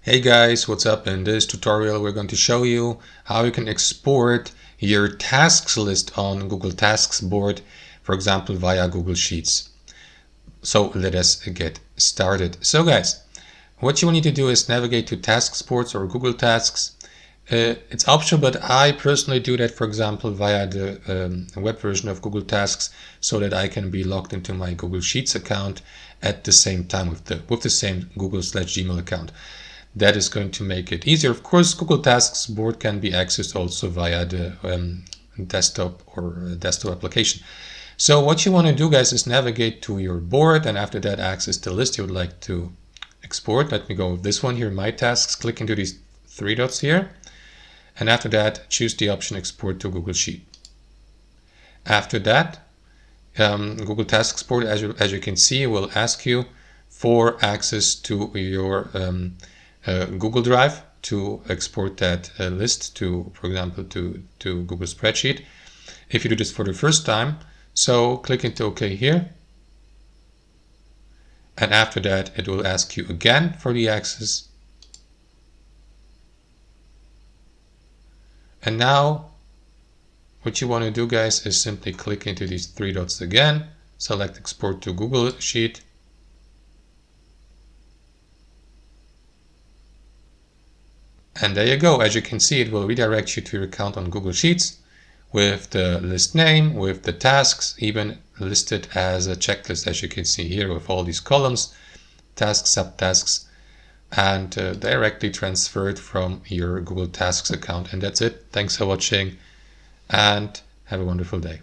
Hey guys, what's up? In this tutorial we're going to show you how you can export your tasks list on Google Tasksboard, for example via Google Sheets. So let us get started. So guys, what you will need to do is navigate to Tasksboard or Google Tasks. It's optional, but I personally do that, for example, via the web version of Google Tasks, so that I can be logged into my Google Sheets account at the same time with the same Google/Gmail account. That is going to make it easier. Of course, Google Tasks board can be accessed also via the desktop or desktop application. So what you want to do, guys, is navigate to your board, and after that access the list you would like to export. Let me go with this one here, My Tasks. Click into these three dots here, and after that choose the option Export to Google Sheet. After that, Google Tasks board, as you can see, will ask you for access to your Google Drive to export that list to, for example, to Google Spreadsheet. If you do this for the first time, so click into OK here, and after that it will ask you again for the access. And now what you want to do, guys, is simply click into these three dots again, select Export to Google Sheet, and there you go. As you can see, it will redirect you to your account on Google Sheets with the list name, with the tasks even listed as a checklist, as you can see here, with all these columns, tasks, subtasks, and directly transferred from your Google Tasks account. And that's it. Thanks for watching and have a wonderful day.